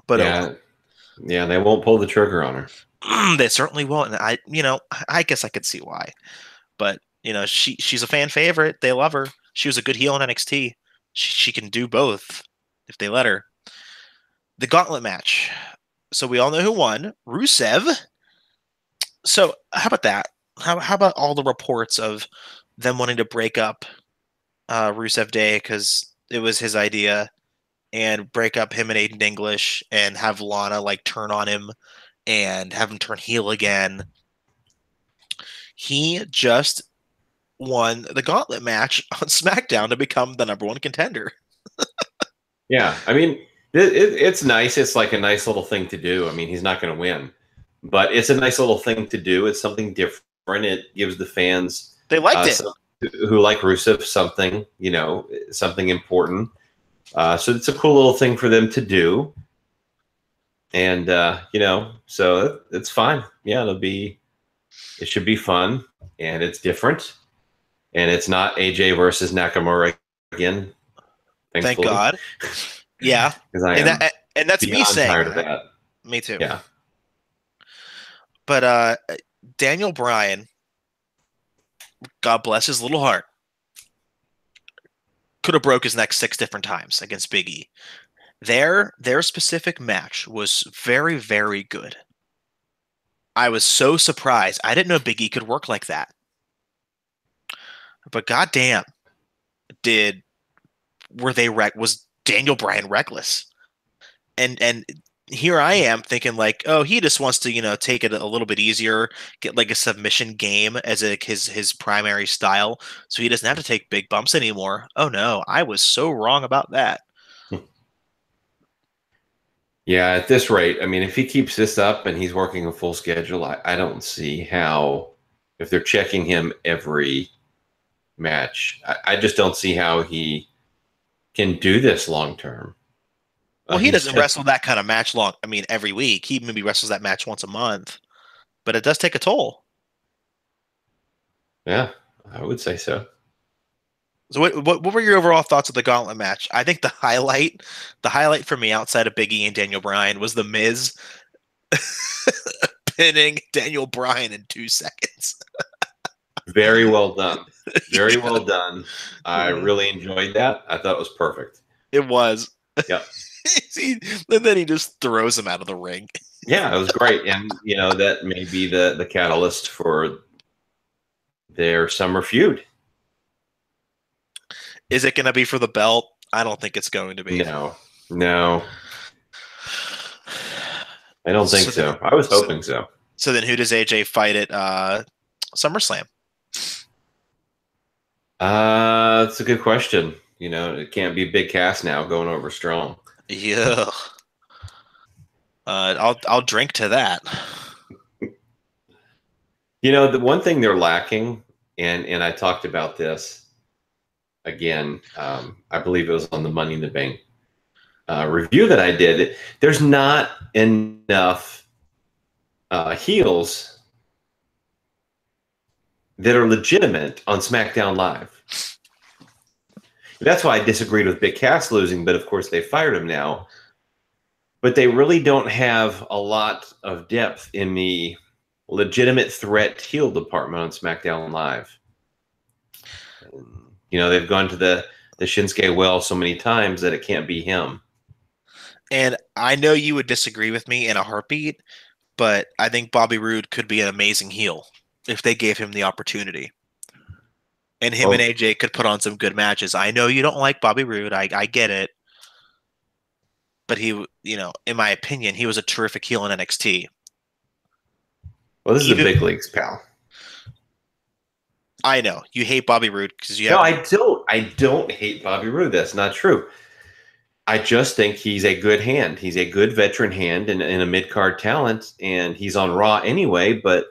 But yeah, they won't pull the trigger on her. They certainly won't. And I guess I could see why. But she's a fan favorite. They love her. She was a good heel in NXT. She can do both if they let her. The Gauntlet match. So we all know who won. Rusev. So how about that? How about all the reports of them wanting to break up Rusev Day because it was his idea, and break up him and Aiden English and have Lana turn on him and have him turn heel again. He just won the Gauntlet match on SmackDown to become the #1 contender. Yeah, I mean, it's nice. It's like a nice little thing to do. I mean, he's not going to win, but it's a nice little thing to do. It's something different. It gives the fans they liked it who like Rusev something, something important. So it's a cool little thing for them to do, and so it's fine. Yeah, it should be fun, and it's different, and it's not AJ versus Nakamura again. Thank God. Yeah, and that's me saying tired of that. Me too. Yeah, but Daniel Bryan, God bless his little heart, could have broke his neck 6 different times against Big E. Their specific match was very, very good. I was so surprised. I didn't know Big E could work like that. But goddamn, was Daniel Bryan reckless? And here I am thinking like, oh, he just wants to, take it a little bit easier, get like a submission game as his primary style, so he doesn't have to take big bumps anymore. Oh no, I was so wrong about that. Yeah, at this rate, I mean, if he keeps this up and he's working a full schedule, I don't see how, if they're checking him every match, I just don't see how he can do this long term. Well, he He's doesn't just, wrestle that kind of match long. I mean, every week. He maybe wrestles that match once a month, but it does take a toll. yeah, I would say so. So what were your overall thoughts of the Gauntlet match? I think the highlight for me outside of Big E and Daniel Bryan was the Miz pinning Daniel Bryan in 2 seconds. Very well done. Very well done. I really enjoyed that. I thought it was perfect. It was. Yep. And then he just throws him out of the ring. Yeah, it was great. And, that may be the catalyst for their summer feud. Is it going to be for the belt? I don't think it's going to be. No. I don't think so. I was hoping so. So then who does AJ fight at SummerSlam? That's a good question. It can't be Big Cass now going over Strong. Yeah. I'll drink to that. The one thing they're lacking, and I talked about this again, I believe it was on the Money in the Bank review that I did. There's not enough heels that are legitimate on SmackDown Live. That's why I disagreed with Big Cass losing, but of course they fired him now. But they really don't have a lot of depth in the legitimate threat heel department on SmackDown Live. They've gone to the Shinsuke well so many times that it can't be him. And I know you would disagree with me in a heartbeat, but I think Bobby Roode could be an amazing heel if they gave him the opportunity. And him and AJ could put on some good matches. I know you don't like Bobby Roode. I get it. But he, in my opinion, he was a terrific heel in NXT. Well, this is the big leagues, pal. I know. You hate Bobby Roode because you No, I don't. I don't hate Bobby Roode. That's not true. I just think he's a good hand. He's a good veteran hand and a mid-card talent, and he's on Raw anyway. But,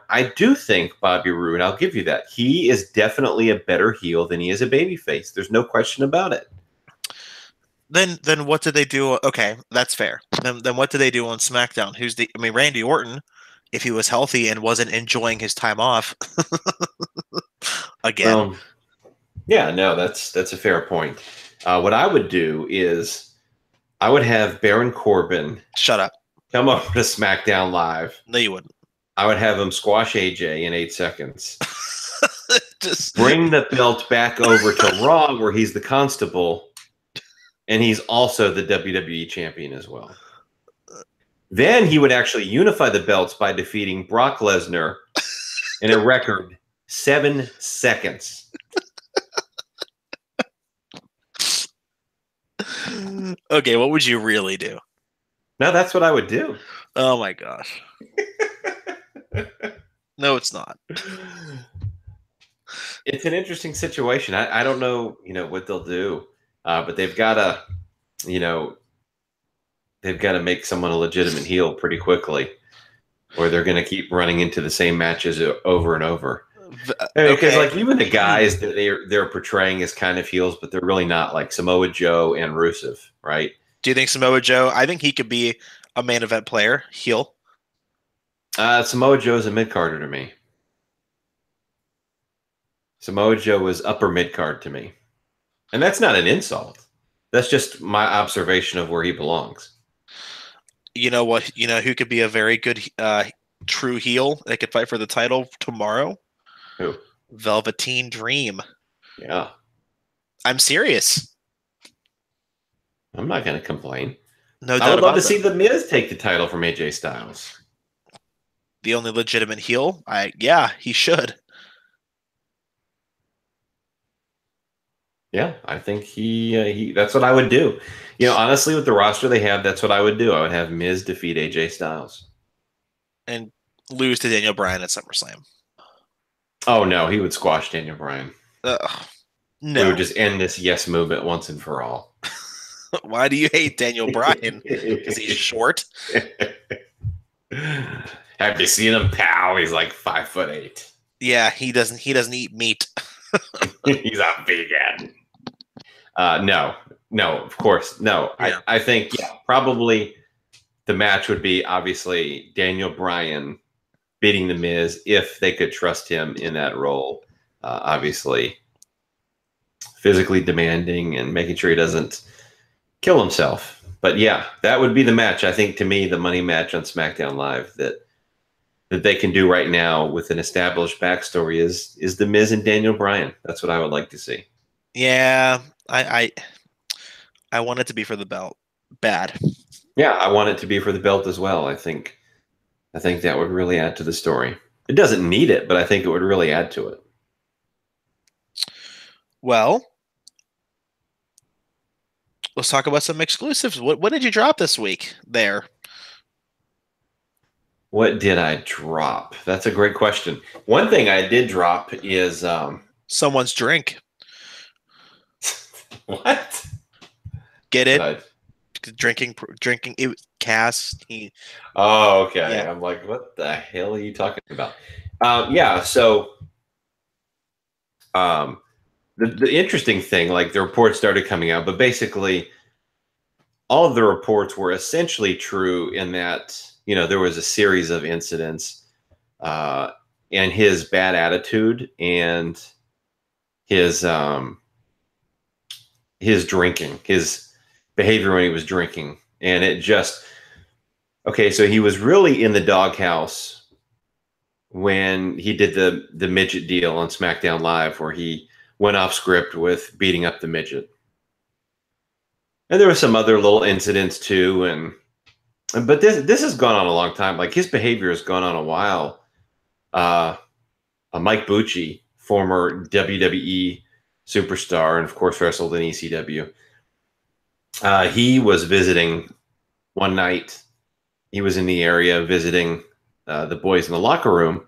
I do think Bobby Roode, I'll give you that. He is definitely a better heel than he is a babyface. There's no question about it. Then what did they do? Okay, that's fair. Then what did they do on SmackDown? Randy Orton, if he was healthy and wasn't enjoying his time off, again. Yeah, no, that's a fair point. What I would do is I would have Baron Corbin. Shut up. Come over to SmackDown Live. No, you wouldn't. I would have him squash AJ in 8 seconds. Just bring the belt back over to Raw, where he's the constable, and he's also the WWE champion as well. Then he would actually unify the belts by defeating Brock Lesnar in a record 7 seconds. Okay, what would you really do? No, that's what I would do. Oh my gosh. No, it's not. It's an interesting situation. I don't know, what they'll do, but they've got to, make someone a legitimate heel pretty quickly, or they're going to keep running into the same matches over and over. Because like even the guys that they're portraying as kind of heels, but they're really not, like Samoa Joe and Rusev, right? Do you think Samoa Joe? I think he could be a main event player, heel. Samoa Joe's a mid-carder to me. Samoa Joe is upper mid-card to me. And that's not an insult. That's just my observation of where he belongs. You know what? Who could be a very good true heel that could fight for the title tomorrow? Who? Velveteen Dream. Yeah. I'm serious. I'm not going to complain. No doubt I would love about to see The Miz take the title from AJ Styles. The only legitimate heel? Yeah, he should. Yeah, I think he that's what I would do. Honestly, with the roster they have, that's what I would do. I would have Miz defeat AJ Styles. And lose to Daniel Bryan at SummerSlam. Oh no, he would squash Daniel Bryan. No. We would just end this yes movement once and for all. Why do you hate Daniel Bryan? Because he's short? Have you seen him, pal? He's like 5'8". Yeah, he doesn't eat meat. He's a vegan. No, of course, no. Yeah. I think probably the match would be obviously Daniel Bryan beating The Miz if they could trust him in that role. Obviously, physically demanding and making sure he doesn't kill himself. But yeah, that would be the match. I think, to me, the money match on SmackDown Live that they can do right now with an established backstory is The Miz and Daniel Bryan. That's what I would like to see. Yeah, I want it to be for the belt. Bad. Yeah, I want it to be for the belt as well. I think that would really add to the story. It doesn't need it, but I think it would really add to it. Well, let's talk about some exclusives. What did you drop this week there? What did I drop? That's a great question. One thing I did drop is someone's drink. What? Get it? Drinking. It was Cass. Oh, okay. Yeah. I'm like, what the hell are you talking about? Yeah. So, the interesting thing, like, the reports started coming out, but basically, all of the reports were essentially true in that, there was a series of incidents, and his bad attitude and his drinking, his behavior when he was drinking. And it just, okay, so he was really in the doghouse when he did the midget deal on SmackDown Live, where he went off script with beating up the midget. And there were some other little incidents too, but this has gone on a long time. Like, his behavior has gone on a while. Mike Bucci, former WWE superstar, and of course wrestled in ECW. He was visiting one night. He was in the area visiting the boys in the locker room,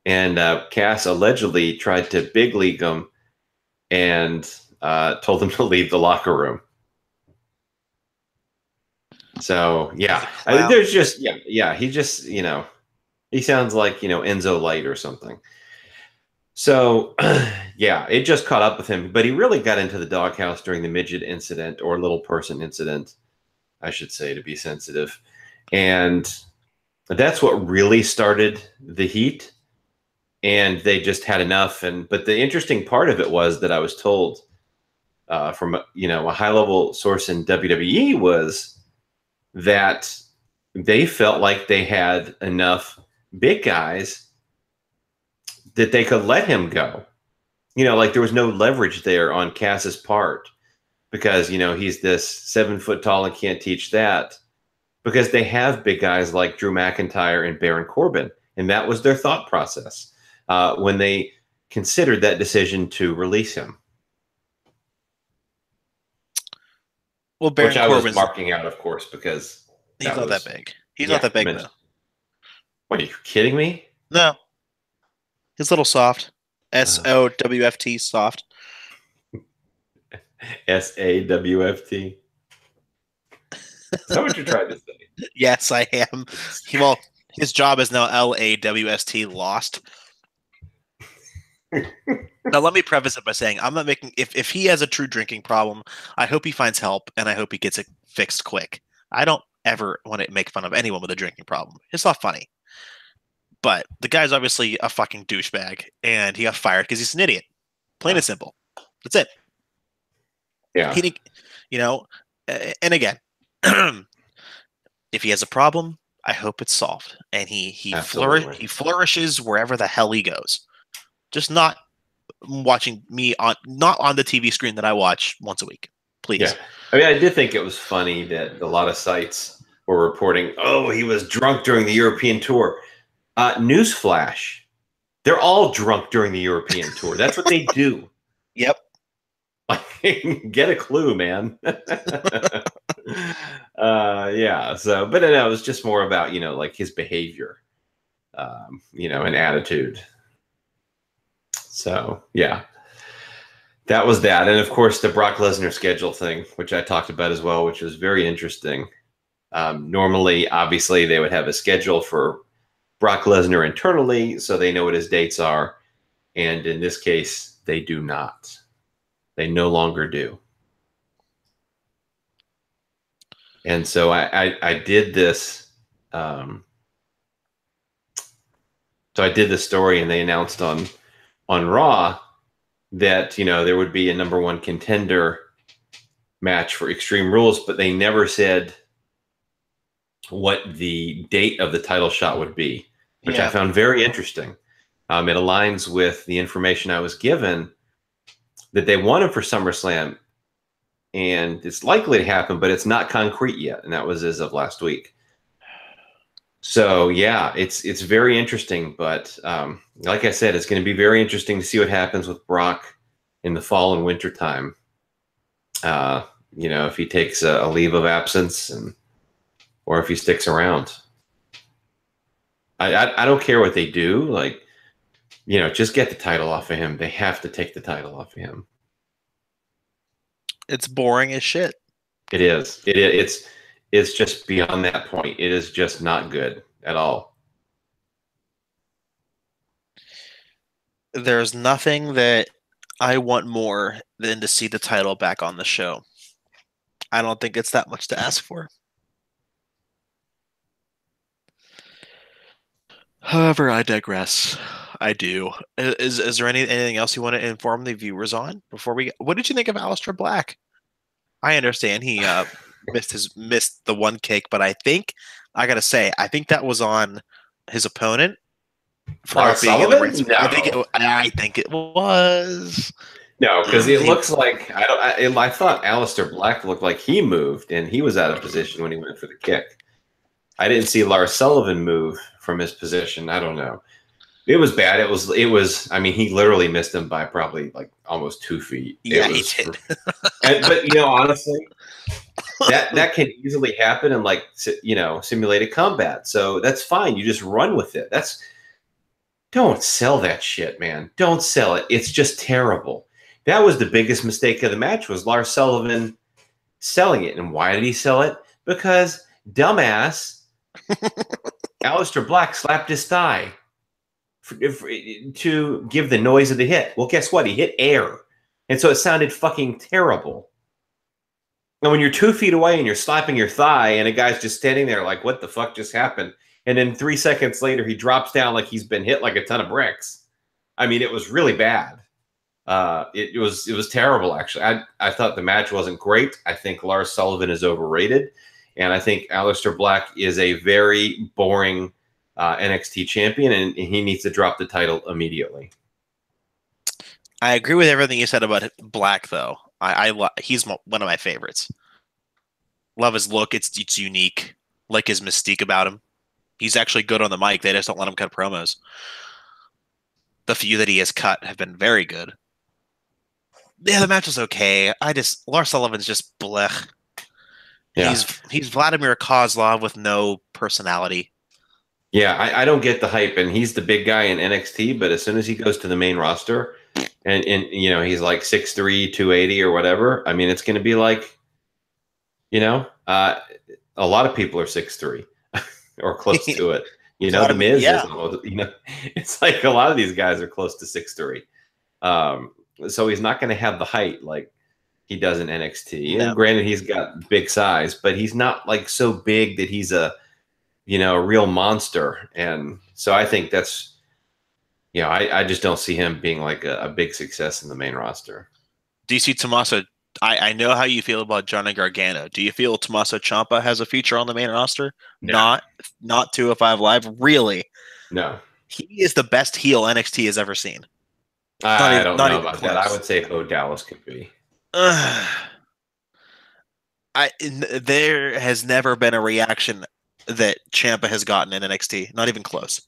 and Cass allegedly tried to big league him and told him to leave the locker room. So yeah, wow. There's just he just he sounds like Enzo Light or something. So yeah, it just caught up with him, but he really got into the doghouse during the midget incident, or little person incident, I should say, to be sensitive, and that's what really started the heat. And they just had enough. But the interesting part of it was that I was told from a high-level source in WWE was that they felt like they had enough big guys that they could let him go. Like, there was no leverage there on Cass's part because, he's this 7 foot tall and can't teach that, because they have big guys like Drew McIntyre and Baron Corbin. And that was their thought process when they considered that decision to release him. Well, Baron Which I Corbin's, was marking out, of course, because he's not that big. He's not that big, though. What, are you kidding me? No. He's a little soft. SOWFT, soft. SAWFT. Is that what you're trying to say? Yes, I am. His job is now LAWST, lost. Now, let me preface it by saying I'm not making. If he has a true drinking problem, I hope he finds help, and I hope he gets it fixed quick. I don't ever want to make fun of anyone with a drinking problem. It's not funny. But the guy's obviously a fucking douchebag, and he got fired because he's an idiot. Plain and simple. That's it. Yeah. And again, if he has a problem, I hope it's solved, and he flourishes wherever the hell he goes. Just not watching me not on the TV screen that I watch once a week, please. Yeah. I mean, I did think it was funny that a lot of sites were reporting, oh, he was drunk during the European tour. Newsflash. They're all drunk during the European tour. That's what they do. Yep. Like, get a clue, man. Yeah. So, but no, it was just more about, like his behavior, and attitude. So, yeah, that was that. And of course, the Brock Lesnar schedule thing, which I talked about as well, which was very interesting. Normally, obviously, they would have a schedule for Brock Lesnar internally, so they know what his dates are. And in this case, they do not. They no longer do. And so I did this. So I did the story, and they announced on Raw that there would be a number one contender match for Extreme Rules, but they never said what the date of the title shot would be, which I found very interesting. It aligns with the information I was given that they wanted for SummerSlam, and it's likely to happen, but it's not concrete yet, and that was as of last week. So yeah, it's very interesting, but like I said, it's going to be very interesting to see what happens with Brock in the fall and winter time. If he takes a leave of absence, or if he sticks around. I don't care what they do. Like, just get the title off of him. They have to take the title off of him. It's boring as shit. It is. It's just beyond that point. It is just not good at all. There's nothing that I want more than to see the title back on the show. I don't think it's that much to ask for. However, I digress. I do. Is there anything else you want to inform the viewers on before we? What did you think of Aleister Black? I understand he missed the one kick, but I think I gotta say I think that was on his opponent for not being in the ring. No. I think it was. No, because it looks like I thought Aleister Black looked like he moved and he was out of position when he went for the kick. I didn't see Lars Sullivan move from his position. I don't know. It was bad. It was. I mean, he literally missed him by probably like almost 2 feet. Yeah, he did. But honestly, that can easily happen in simulated combat. So that's fine. You just run with it. Don't sell that shit, man. Don't sell it. It's just terrible. That was the biggest mistake of the match, was Lars Sullivan selling it. And why did he sell it? Because dumbass Aleister Black slapped his thigh to give the noise of the hit. Well, guess what? He hit air. And so it sounded fucking terrible. And when you're 2 feet away and you're slapping your thigh and a guy's just standing there like, what the fuck just happened? And then 3 seconds later, he drops down like he's been hit like a ton of bricks. I mean, it was really bad. It was terrible, actually. I thought the match wasn't great. I think Lars Sullivan is overrated. And I think Aleister Black is a very boring NXT champion, and he needs to drop the title immediately. I agree with everything you said about Black, though. He's one of my favorites. Love his look. It's unique. Like his mystique about him. He's actually good on the mic. They just don't let him cut promos. The few that he has cut have been very good. Yeah, the match was okay. Lars Sullivan's just blech. Yeah. He's Vladimir Kozlov with no personality. Yeah, I don't get the hype, and he's the big guy in NXT, but as soon as he goes to the main roster, and he's like 6'3", 280 or whatever, I mean, it's going to be like, a lot of people are 6'3", or close to it. The Miz is almost, it's like a lot of these guys are close to 6'3". So he's not going to have the height like he does in NXT. And granted, he's got big size, but he's not like so big that he's a real monster. And so I think that's, I just don't see him being like a big success in the main roster. Do you see Tommaso? I know how you feel about Johnny Gargano. Do you feel Tommaso Ciampa has a future on the main roster? No. Not 205 Live? Really? No. He is the best heel NXT has ever seen. I don't know about that. I would say Bo Dallas could be. There has never been a reaction that Ciampa has gotten in NXT. Not even close.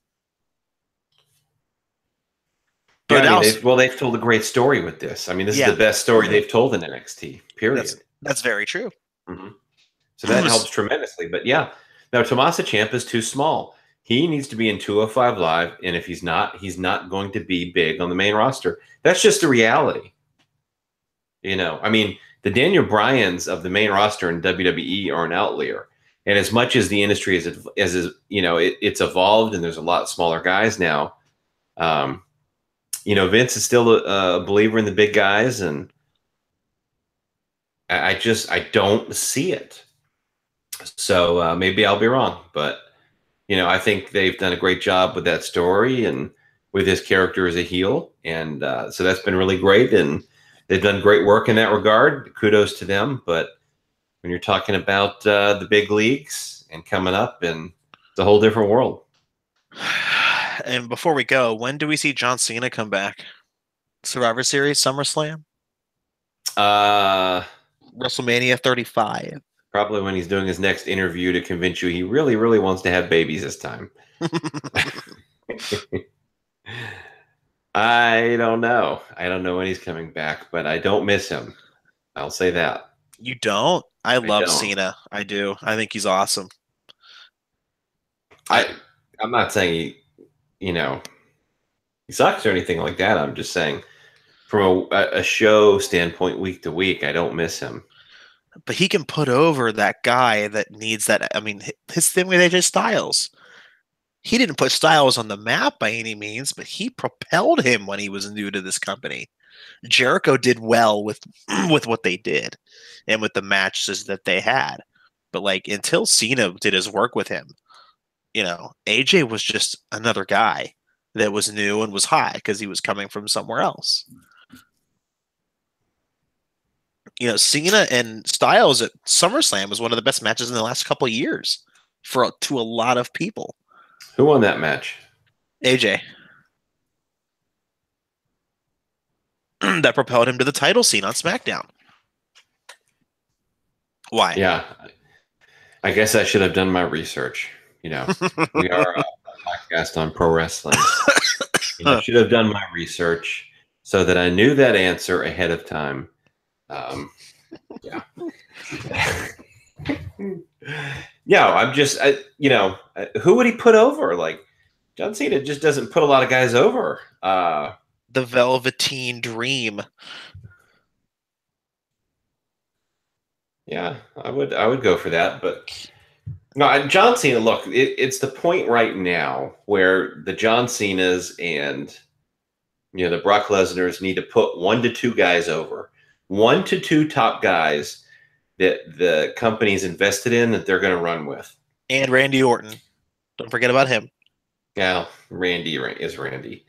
But Yeah, I mean, also, they've told a great story with this. I mean, this is yeah, the best story they've told in NXT, that's period. that's very true. Mhm. So that helps tremendously. But yeah, now Tommaso Ciampa is too small. He needs to be in 205 Live, and if he's not going to be big on the main roster. That's just the reality. I mean, the Daniel Bryans of the main roster in WWE are an outlier. And as much as the industry it's evolved and there's a lot smaller guys now. Vince is still a believer in the big guys, and I don't see it. So maybe I'll be wrong, but I think they've done a great job with that story and with his character as a heel, and so that's been really great, and they've done great work in that regard. Kudos to them. But when you're talking about the big leagues and coming up, and it's a whole different world. And before we go, when do we see John Cena come back? Survivor Series, SummerSlam, WrestleMania 35. Probably when he's doing his next interview to convince you he really, really wants to have babies this time. I don't know. I don't know when he's coming back, but I don't miss him. I'll say that. You don't? I love don't. Cena. I do. I think he's awesome. I'm not saying he sucks or anything like that. I'm just saying from a show standpoint, week to week, I don't miss him. But he can put over that guy that needs that. I mean, his thing with AJ Styles. He didn't put Styles on the map by any means, but he propelled him when he was new to this company. Jericho did well with what they did and with the matches that they had. But until Cena did his work with him, AJ was just another guy that was new and was high because he was coming from somewhere else. Cena and Styles at SummerSlam was one of the best matches in the last couple of years to a lot of people. Who won that match? AJ. That propelled him to the title scene on SmackDown. Why? Yeah. I guess I should have done my research. We are a podcast on pro wrestling. I should have done my research so that I knew that answer ahead of time. Yeah. Yeah, I'm just, who would he put over? John Cena just doesn't put a lot of guys over. The Velveteen Dream. Yeah, I would go for that. But no, John Cena, look, it's the point right now where the John Cenas and the Brock Lesnar's need to put 1 to 2 guys over. 1 to 2 top guys that the company's invested in that they're going to run with. And Randy Orton. Don't forget about him. Yeah, Randy is Randy.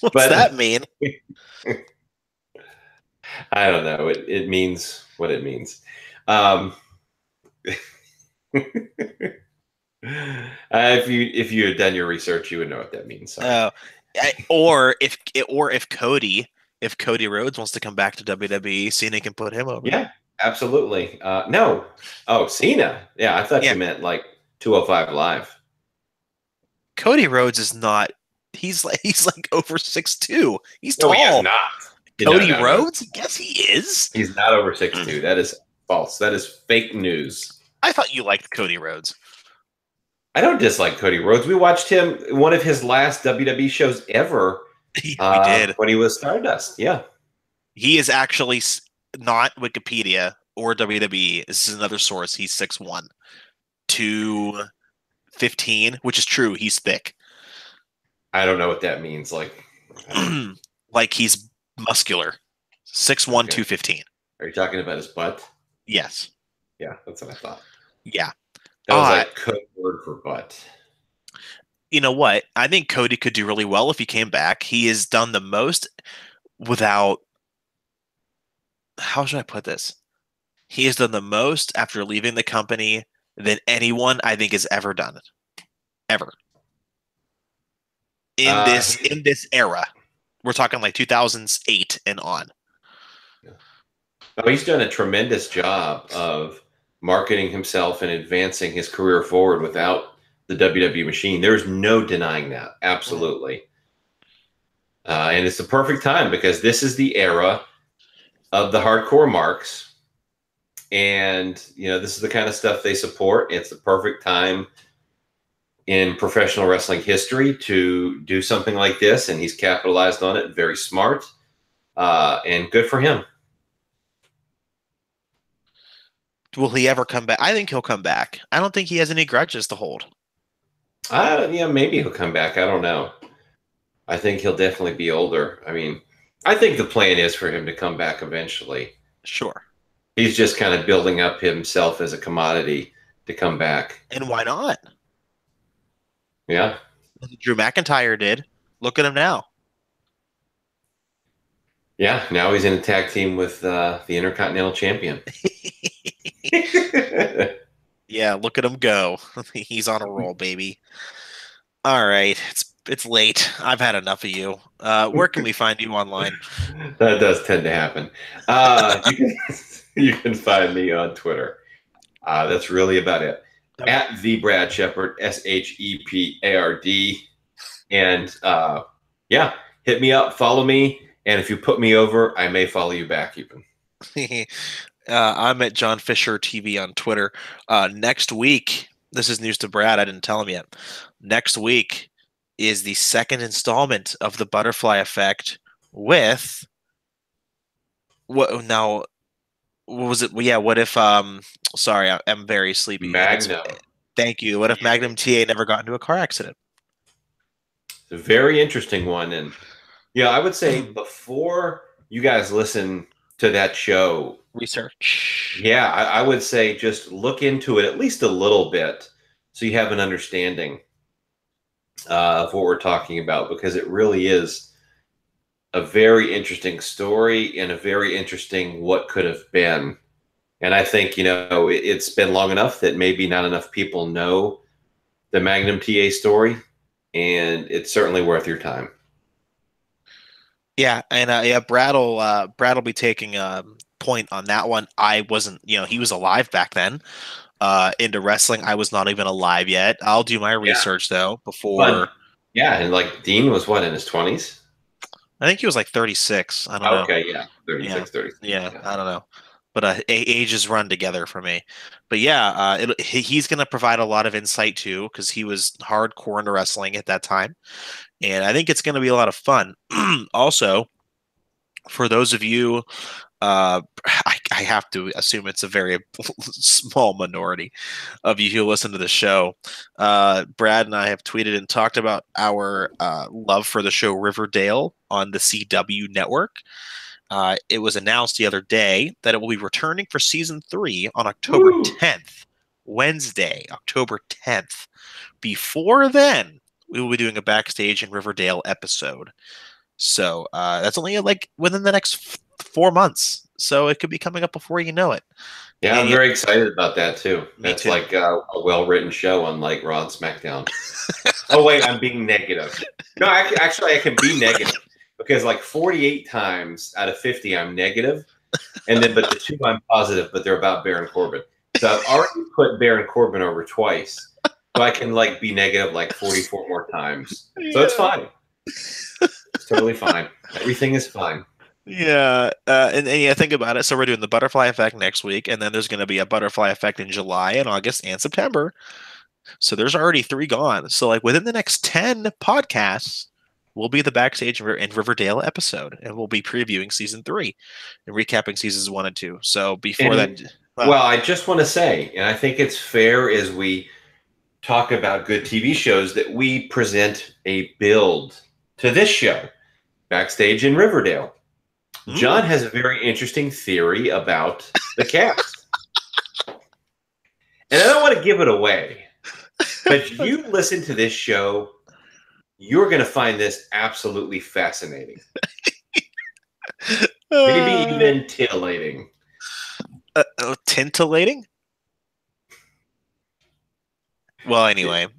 What's that mean? I don't know. It means what it means. If you had done your research, you would know what that means. Or if Cody Rhodes wants to come back to WWE, Cena can put him over. Yeah, absolutely. No. Oh, Cena. Yeah, I thought you meant 205 Live. Cody Rhodes is not. He's over 6'2". He's tall. No, he is not. Cody Rhodes? Yes, he is. He's not over 6'2". That is false. That is fake news. I thought you liked Cody Rhodes. I don't dislike Cody Rhodes. We watched him one of his last WWE shows ever. We did when he was Stardust. Yeah, he is actually not Wikipedia or WWE. This is another source. He's 6'1", 215, which is true. He's thick. I don't know what that means. He's muscular. 6'1", 215. Are you talking about his butt? Yes. Yeah, that's what I thought. Yeah. That was code word for butt. You know what? I think Cody could do really well if he came back. He has done the most without... How should I put this? He has done the most after leaving the company than anyone I think has ever done it. Ever. In this era. We're talking 2008 and on. Oh, he's done a tremendous job of marketing himself and advancing his career forward without the WWE machine. There's no denying that. Absolutely. And it's the perfect time because this is the era of the hardcore marks. And, this is the kind of stuff they support. It's the perfect time in professional wrestling history to do something like this. And he's capitalized on it. Very smart. And good for him. Will he ever come back? I think he'll come back. I don't think he has any grudges to hold. Maybe he'll come back. I don't know. I think he'll definitely be older. I mean, I think the plan is for him to come back eventually. Sure. He's just kind of building up himself as a commodity to come back. And why not? Yeah. Drew McIntyre did. Look at him now. Yeah, now he's in a tag team with the Intercontinental Champion. Yeah, look at him go. He's on a roll, baby. All right, it's late. I've had enough of you. Where can we find you online? That does tend to happen. You can find me on Twitter. That's really about it. At the Brad Shepard, SHEPARD. And hit me up, follow me. And if you put me over, I may follow you back even. I'm at John Fisher TV on Twitter. Next week, this is news to Brad. I didn't tell him yet. Next week is the second installment of the Butterfly Effect with what now? What was it? Yeah, what if sorry, I'm very sleepy. Magnum. Thank you. What if Magnum TA never got into a car accident? It's a very interesting one. And I would say before you guys listen to that show, research. Yeah, I would say just look into it at least a little bit so you have an understanding of what we're talking about, because it really is a very interesting story and a very interesting what could have been. And I think, it's been long enough that maybe not enough people know the Magnum TA story, and it's certainly worth your time. Yeah, and Brad will be taking point on that one. I wasn't, he was alive back then. Into wrestling, I was not even alive yet. I'll do my research though before. And like Dean was what, in his 20s? I think he was like 36. I don't know. Okay, yeah, 36, 36. Yeah, I don't know. But ages run together for me. But yeah, he's going to provide a lot of insight too, because he was hardcore into wrestling at that time. And I think it's going to be a lot of fun. Also, for those of you, I have to assume it's a very small minority of you who listen to the show. Brad and I have tweeted and talked about our love for the show Riverdale on the CW network. It was announced the other day that it will be returning for season 3 on October 10th, Wednesday, October 10th. Before then, we will be doing a Backstage in Riverdale episode. So that's only like within the next 4 months. So it could be coming up before you know it. Yeah, I'm very excited about that too. That's too. like a well-written show, unlike Raw and SmackDown. Oh wait, I'm being negative. No, actually, I can be negative because like 48 times out of 50, I'm negative, and then but the 2 I'm positive, but they're about Baron Corbin. So I've already put Baron Corbin over twice, so I can like be negative like 44 more times. So it's fine. It's totally fine. Everything is fine. Yeah, and think about it. So we're doing the Butterfly Effect next week, and then there's going to be a Butterfly Effect in July and August and September. So there's already 3 gone. So like within the next 10 podcasts will be the Backstage in Riverdale episode, and we'll be previewing season 3 and recapping seasons 1 and 2. So before that, well, I just want to say, and I think it's fair as we talk about good TV shows that we present a build to this show, Backstage in Riverdale. John has a very interesting theory about the cast. And I don't want to give it away, but you listen to this show, you're going to find this absolutely fascinating. Maybe even titillating. Tintillating? Well, anyway,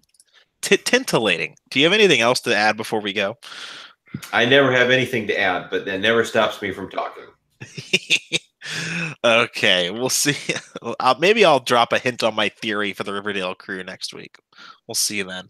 tintillating. Do you have anything else to add before we go? I never have anything to add, but that never stops me from talking. Okay, we'll see. Maybe I'll drop a hint on my theory for the Riverdale crew next week. We'll see you then.